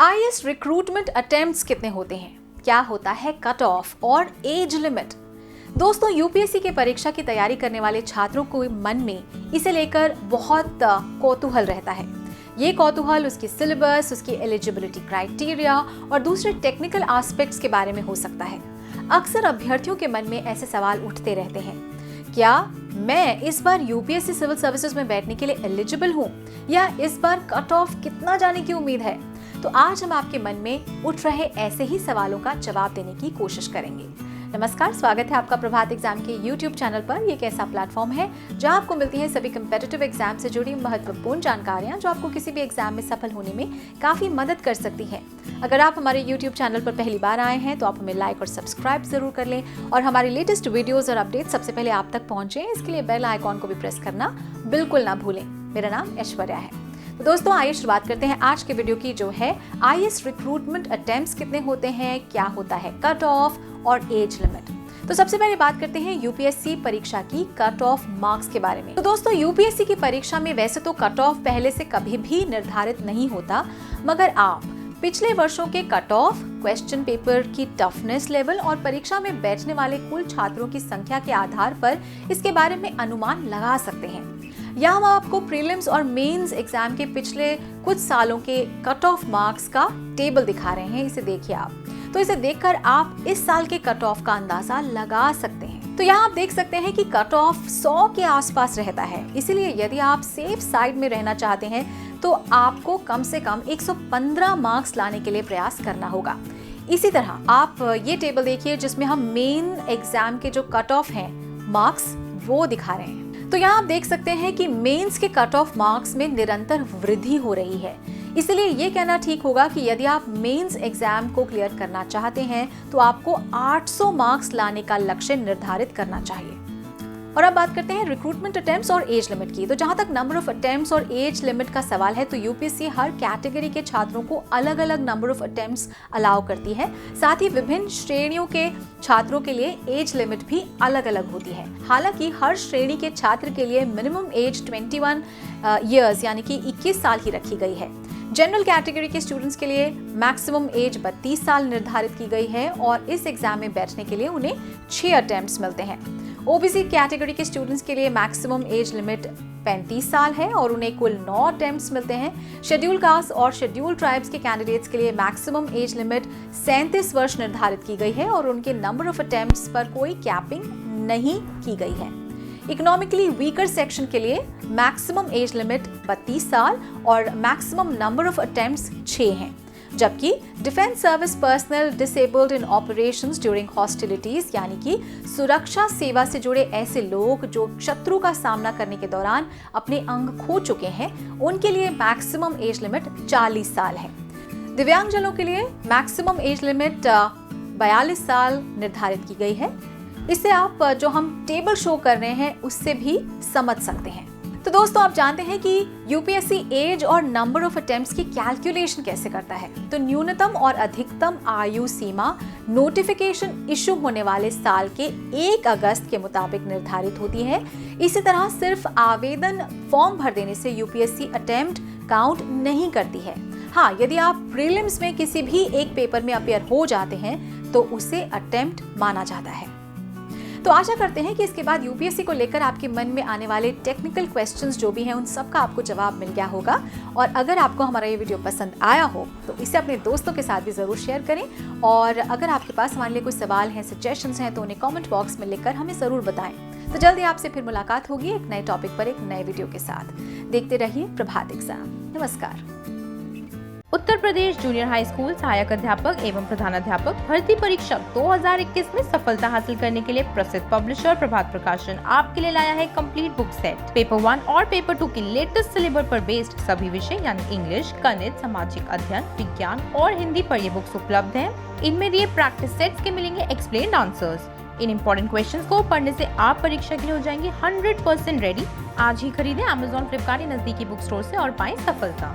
IAS recruitment attempts कितने होते हैं, क्या होता है कट ऑफ और एज लिमिट। दोस्तों, यूपीएससी के परीक्षा की तैयारी करने वाले छात्रों को मन में इसे लेकर बहुत कौतूहल रहता है। ये कौतूहल उसकी सिलेबस, उसकी एलिजिबिलिटी क्राइटेरिया और दूसरे टेक्निकल एस्पेक्ट्स के बारे में हो सकता है। अक्सर अभ्यर्थियों के मन में ऐसे सवाल उठते रहते हैं, क्या मैं इस बार यूपीएससी सिविल सर्विसेज में बैठने के लिए एलिजिबल हूँ, या इस बार कट ऑफ कितना जाने की उम्मीद है। तो आज हम आपके मन में उठ रहे ऐसे ही सवालों का जवाब देने की कोशिश करेंगे। नमस्कार, स्वागत है आपका प्रभात एग्जाम के YouTube चैनल पर। ये एक ऐसा प्लेटफॉर्म है जहां आपको मिलती हैं सभी कम्पिटिटिव एग्जाम से जुड़ी महत्वपूर्ण जानकारियां जो आपको किसी भी एग्जाम में सफल होने में काफी मदद कर सकती हैं। अगर आप हमारे YouTube चैनल पर पहली बार आए हैं तो आप हमें लाइक और सब्सक्राइब जरूर कर लें और हमारी लेटेस्ट वीडियोज और अपडेट सबसे पहले आप तक पहुंचे, इसके लिए बेल आइकॉन को भी प्रेस करना बिल्कुल ना भूलें। मेरा नाम ऐश्वर्या है। तो दोस्तों, आइए शुरुआत करते हैं आज के वीडियो की, जो है आईएएस रिक्रूटमेंट अटेम्प्ट्स कितने होते हैं, क्या होता है कट ऑफ और एज लिमिट। तो सबसे पहले बात करते हैं यूपीएससी परीक्षा की कट ऑफ मार्क्स के बारे में। तो दोस्तों, यूपीएससी की परीक्षा में वैसे तो कट ऑफ पहले से कभी भी निर्धारित नहीं होता, मगर आप पिछले वर्षों के कट ऑफ, क्वेश्चन पेपर की टफनेस लेवल और परीक्षा में बैठने वाले कुल छात्रों की संख्या के आधार पर इसके बारे में अनुमान लगा सकते हैं। यहाँ हम आपको प्रीलिम्स और मेंस एग्जाम के पिछले कुछ सालों के कट ऑफ मार्क्स का टेबल दिखा रहे हैं, इसे देखिए आप। तो इसे देखकर आप इस साल के कट ऑफ का अंदाजा लगा सकते हैं। तो यहाँ आप देख सकते हैं कि कट ऑफ 100 के आसपास रहता है, इसीलिए यदि आप सेफ साइड में रहना चाहते हैं तो आपको कम से कम 115 मार्क्स लाने के लिए प्रयास करना होगा। इसी तरह आप ये टेबल देखिए जिसमें हम मेन एग्जाम के जो कट ऑफ हैं मार्क्स वो दिखा रहे हैं। तो यहाँ आप देख सकते हैं कि मेंस के कट ऑफ मार्क्स में निरंतर वृद्धि हो रही है। इसलिए ये कहना ठीक होगा कि यदि आप मेंस एग्जाम को क्लियर करना चाहते हैं तो आपको 800 मार्क्स लाने का लक्ष्य निर्धारित करना चाहिए। और अब बात करते हैं रिक्रूटमेंट अटेम्प्ट्स और एज लिमिट की। तो जहां तक नंबर ऑफ अटेम्प्ट्स और एज लिमिट का सवाल है, तो यूपीएससी हर कैटेगरी के छात्रों को अलग अलग नंबर ऑफ अटेम्प्ट्स अलाउ करती है। साथ ही विभिन्न श्रेणियों के छात्रों के लिए एज लिमिट भी अलग अलग होती है। हालांकि हर श्रेणी के छात्र के लिए मिनिमम एज 21 ईयर्स यानी कि 21 साल ही रखी गई है। जनरल कैटेगरी के स्टूडेंट्स के लिए मैक्सिमम एज 32 साल निर्धारित की गई है और इस एग्जाम में बैठने के लिए उन्हें 6 अटेम्प्ट्स मिलते हैं। ओबीसी कैटेगरी के स्टूडेंट्स के लिए मैक्सिमम एज लिमिट 35 साल है और उन्हें कुल 9 अटेम्प्ट्स मिलते हैं। शेड्यूल कास्ट और शेड्यूल ट्राइब्स के कैंडिडेट्स के लिए मैक्सिमम एज लिमिट 37 वर्ष निर्धारित की गई है और उनके नंबर ऑफ अटेम्प्ट्स पर कोई कैपिंग नहीं की गई है। इकोनॉमिकली वीकर सेक्शन के लिए मैक्सिमम एज लिमिट 32 साल और मैक्सिमम नंबर ऑफ अटेम्प्ट्स 6 हैं, जबकि डिफेंस सर्विस पर्सनल डिसेबल्ड इन ऑपरेशंस ड्यूरिंग हॉस्टिलिटीज यानी कि सुरक्षा सेवा से जुड़े ऐसे लोग जो शत्रु का सामना करने के दौरान अपने अंग खो चुके हैं, उनके लिए मैक्सिमम एज लिमिट 40 साल है। दिव्यांगजनों के लिए मैक्सिमम एज लिमिट 42 साल निर्धारित की गई है। इससे आप जो हम टेबल शो कर रहे हैं उससे भी समझ सकते हैं। तो दोस्तों, आप जानते हैं कि यूपीएससी एज और नंबर ऑफ अटेम्प्ट्स की कैलकुलेशन कैसे करता है। तो न्यूनतम और अधिकतम आयु सीमा नोटिफिकेशन इशू होने वाले साल के 1 अगस्त के मुताबिक निर्धारित होती है। इसी तरह सिर्फ आवेदन फॉर्म भर देने से यूपीएससी अटेम्प्ट काउंट नहीं करती है। हाँ, यदि आप प्रीलिम्स में किसी भी एक पेपर में अपीयर हो जाते हैं तो उसे अटेम्प्ट माना जाता है। तो आशा करते हैं कि इसके बाद यूपीएससी को लेकर आपके मन में आने वाले टेक्निकल क्वेश्चंस जो भी हैं उन सब का आपको जवाब मिल गया होगा। और अगर आपको हमारा ये वीडियो पसंद आया हो तो इसे अपने दोस्तों के साथ भी ज़रूर शेयर करें। और अगर आपके पास हमारे लिए कोई सवाल हैं, सजेशंस हैं, तो उन्हें कमेंट बॉक्स में लिखकर हमें ज़रूर बताएं। तो जल्दी आपसे फिर मुलाकात होगी एक नए टॉपिक पर, एक नए वीडियो के साथ। देखते रहिए प्रभात एग्जाम। नमस्कार। Uttar Pradesh junior high school सहायक अध्यापक एवं प्रधानाध्यापक भर्ती परीक्षा 2021 में सफलता हासिल करने के लिए प्रसिद्ध पब्लिशर प्रभात प्रकाशन आपके लिए लाया है कंप्लीट बुक सेट। पेपर 1 और पेपर 2 की लेटेस्ट सिलेबस पर बेस्ड सभी विषय यानी इंग्लिश, गणित, सामाजिक अध्ययन, विज्ञान और हिंदी पर ये बुक्स उपलब्ध हैं। इनमें दिए प्रैक्टिस सेट्स के मिलेंगे एक्सप्लेन्ड आंसर्स। इन इंपॉर्टेंट क्वेश्चंस को पढ़ने से आप परीक्षा के लिए हो जाएंगे 100% रेडी। आज ही खरीदें Amazon, फ्लिपकार्ट या नजदीकी बुक स्टोर से और पाएं सफलता।